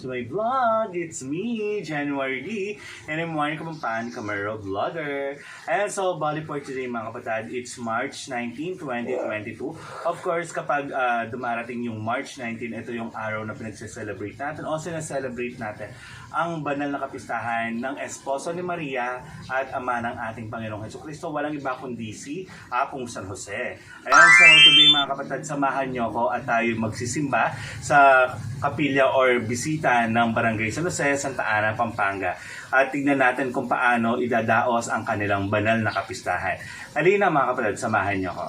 to my vlog. It's me, January D, and I'm Juan Kapampan, Camaro Vlogger. And so, bali for today mga kapatid, it's March 19, 2022. Of course, kapag dumarating yung March 19, ito yung araw na pinagse-celebrate natin. Also, na-celebrate natin ang banal na kapistahan ng esposo ni Maria at ama ng ating Panginoong Jesucristo. Walang iba kundi si Apong San Jose. Ayan, so today mga kapatid, samahan nyo ako at tayo magsisimba sa kapilya or bisita ng Barangay San Jose, Santa Ana, Pampanga. At tignan natin kung paano idadaos ang kanilang banal na kapistahan. Halina mga kapatid, samahan nyo ako.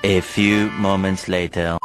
A few moments later.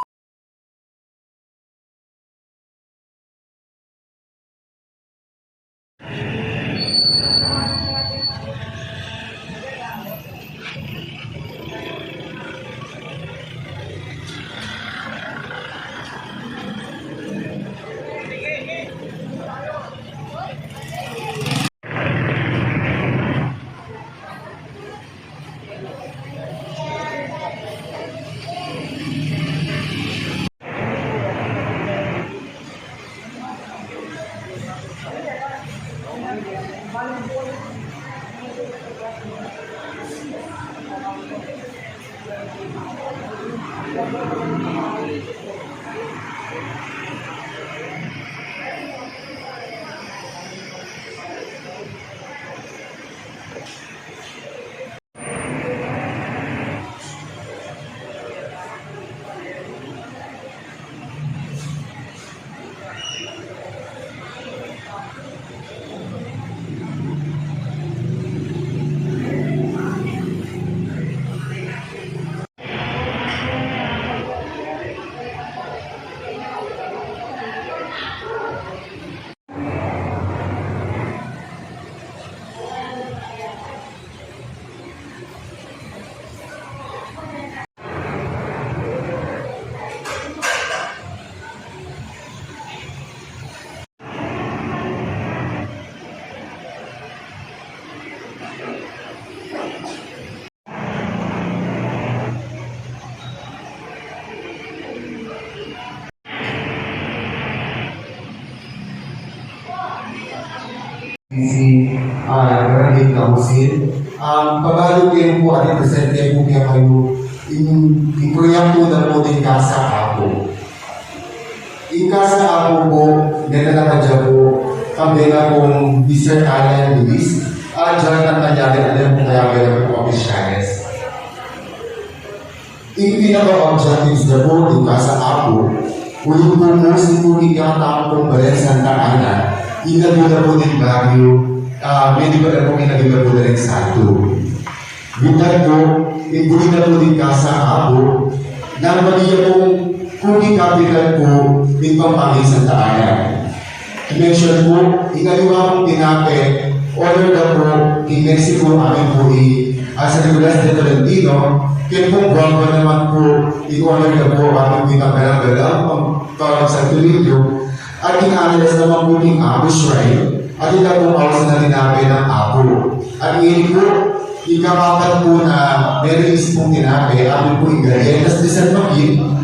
Barangay Council. Pabalo kayo po at presente po niya kayo yung proyekto na po din Casa Apo. Yung Casa Apo po, nagkakamadya po kami na pong Mr. Alan Luis at Jonathan Tanyagan at po kaya kaya po officials. Yung pinaka-objectives na po yung Casa Apo, ulit po most important yung pong Barangay Santa Ana, inagula po din Baguio, medical na po inagula po din Santo. Bintag po, ibuli na po din Casa Apo, na Maria pong cooking capital po din Pampanga Santa Ana. I-mention po, inaliwa pong tinape, order na po in Mexico amin po sa Nicolas de Tolentino, kaya pong Guangwa naman po, i-order na po amin pinagkalang pang San Toribio, at in-analyze naman po yung Apo Shrine, at ito po ako sa tinape ng Apo. At ngayon po, ikakapat po na meron isip pong tinape, amin po i-gaya. Tapos December maging,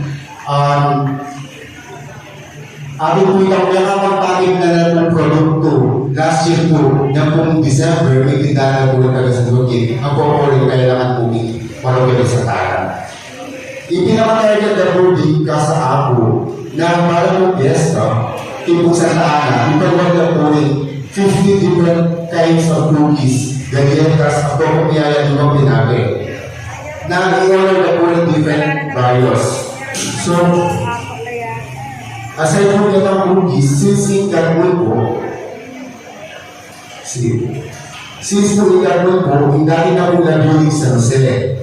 amin po ikakapagpakit na ng produkto. Last year po, na pong December, may tindahan po ng Tagasadukin. Ang po po rin kailangan po ni Parokya sa Tara. Ipinakatarget na po din ka sa Apo na parang po piyesta, tipong Santa Ana, ipagwag na po rin 50 different kinds of cookies, galletas, at po kaya yung mga pinabi. Na i-order na po rin different various. So, aside po nito ang cookies, since ikat po, since po ikat po, hindi na po laguling sa Jose.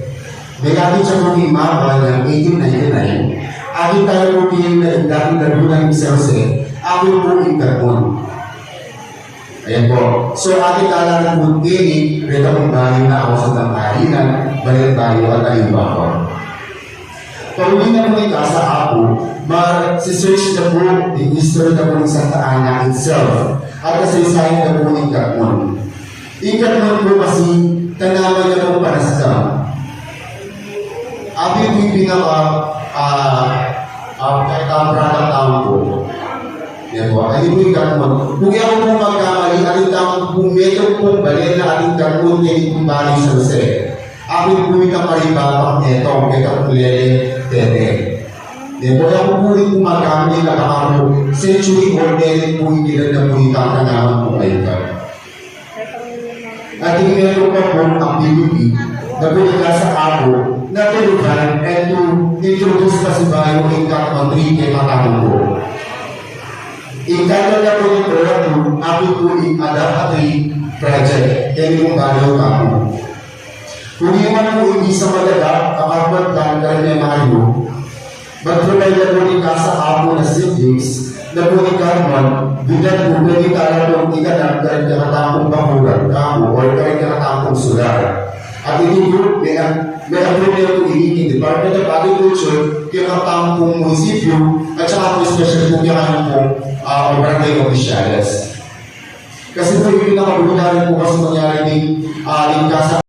May kapit siya po ni Mama ng 1899, akin tayo po pinili na dati lagulang sa Jose, akin po ikat po. Ayan po. So, ating kalalang muntinig, rito kong bahay na ako sa Tangkalinan, balik tayo at ayun ba ako. Pag-uwi na po yung Casa Apo, si-search na po yung history na po ng Santa Ana itself at kasaysayan na po ng Katmon. Yung Katmon po kasi, tanaman na po para sa Abi yung pinaka product town po. Yan po, ay po yung kamon. Kung ako pong magkamali, ating tamang kung medyo pong balen na ating kamon na itong bali sa Jose. Aking po yung kaparibapang etong kekakulele tete. Yan po, ako po rin kung magkamali na kakamo century ordained po yung ilan na po yung kakanaman po kayo ka. At yung meron pa po ang PUP na pinaka sa ako na tulugan and to introduce pa si Bayo in country kay Matamo po. Ikala na po yung program ako po yung adaptatory project kaya yung Bayo Kapo. Kung yung man po hindi sa malaga, kapag lang karamihan mayo, mag-provide na po yung kasa ako na siblings na po yung Carmen, bilang po pwede kala po yung ikanang kahit nakatapong bakuran kamo or kahit nakatapong sular. At ito po, may appropriate po hihingin Department of Agriculture, kaya nakatapong munisipyo, at saka po special po kaya po barangay officials. Kasi po yung nakabulunan po kasi mangyari din kasa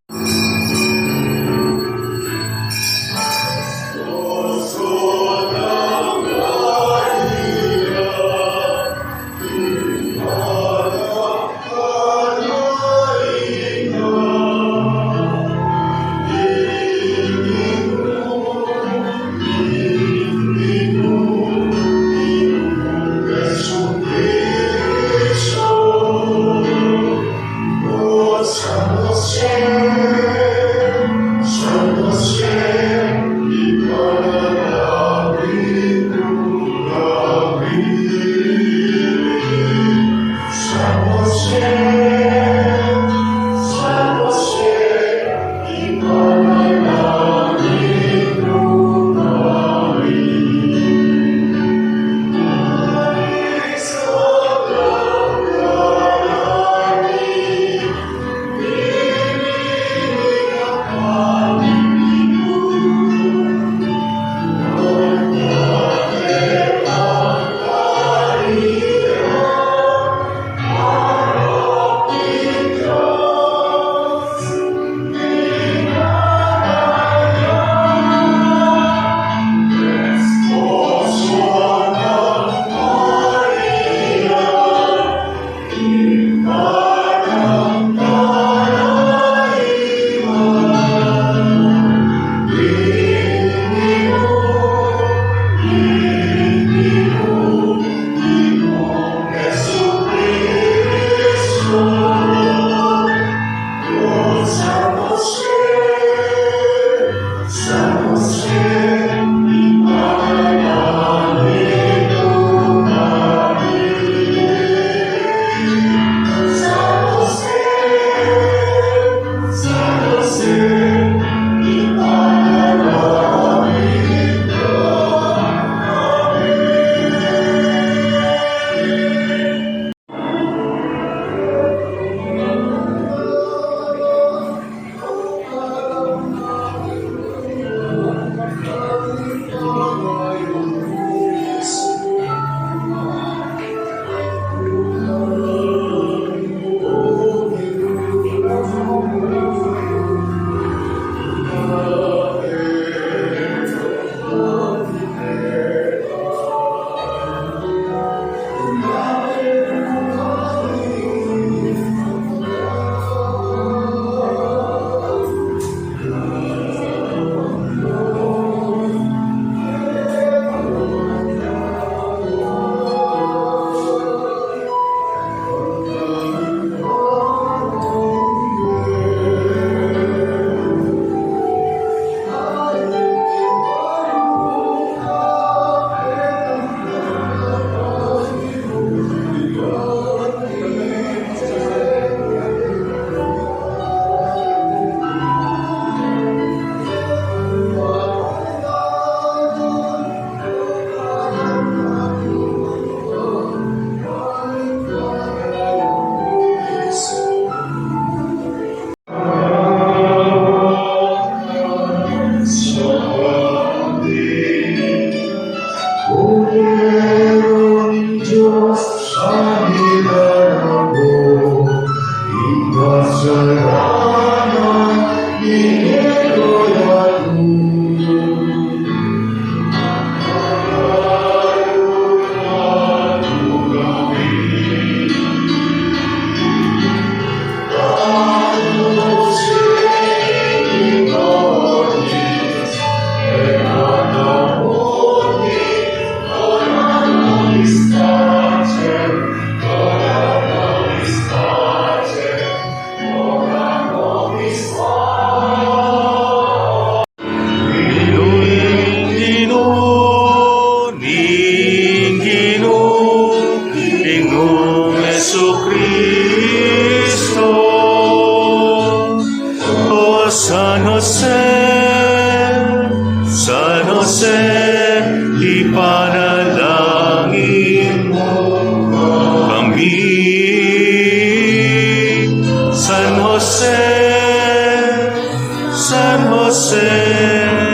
San Jose,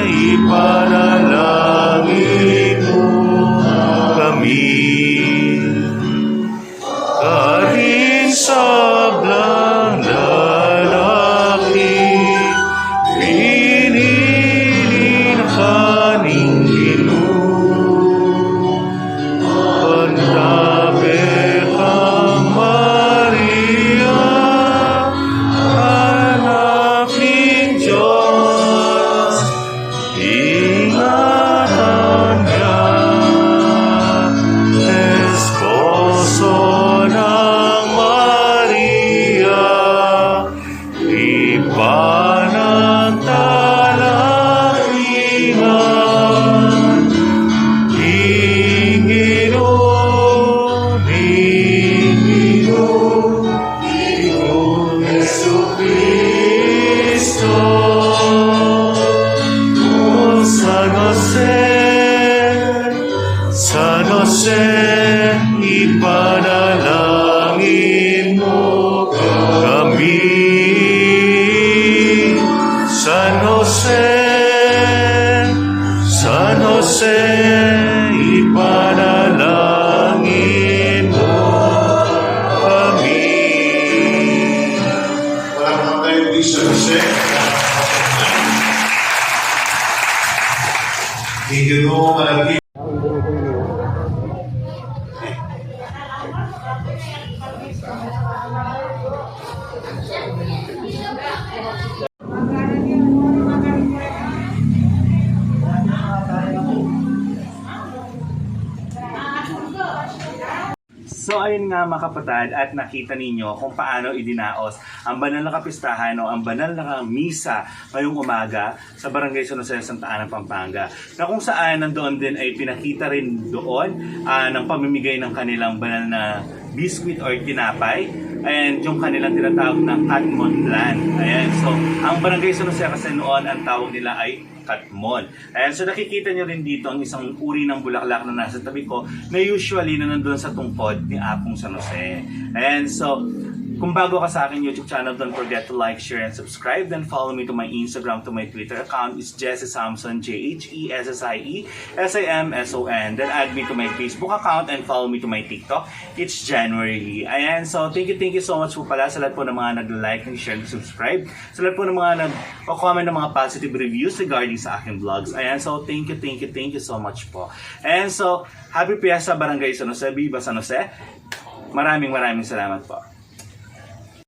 ipanalangin mo kami. Karinsablang lalaki, pinili na kaning Ginoo. Pantabi kang Maria, anak ng Diyos, ingatan niya, esposo ng Maria, ipanagtalanginan, Ginoo Jesucristo. O San Jose, ipanalangin mo kami. San Jose, ipanalangin mo kami. Wala naman tayo di San Jose. Thank you, no, malaki. So ayun nga mga kapatid, at nakita ninyo kung paano idinaos ang banal na kapistahan o ang banal na misa ngayong umaga sa Barangay San Jose, Santa Ana, Pampanga, na kung saan nandoon din ay pinakita rin doon ng pamimigay ng kanilang banal na biscuit or tinapay and yung kanilang tinatawag na Katmon Land. Ayan, so ang Barangay San Jose kasi noon ang tawag nila ay Katmon. Ayan, so nakikita nyo rin dito ang isang uri ng bulaklak na nasa tabi ko na usually na nandun sa tungkod ni Apong San Jose. Ayan, so kung bago ka sa aking YouTube channel, don't forget to like, share, and subscribe. Then follow me to my Instagram, to my Twitter account. It's Jesse Samson, JHESSIESIMSON. Then add me to my Facebook account and follow me to my TikTok. It's January. Ayan, so thank you so much po pala sa lahat po ng mga nag-like, and-share, and subscribe. Sa lahat po ng mga nag-comment ng mga positive reviews regarding sa aking vlogs. Ayan, so thank you so much po. And so, happy Fiesta Barangay San Jose, Viva San Jose. Maraming salamat po.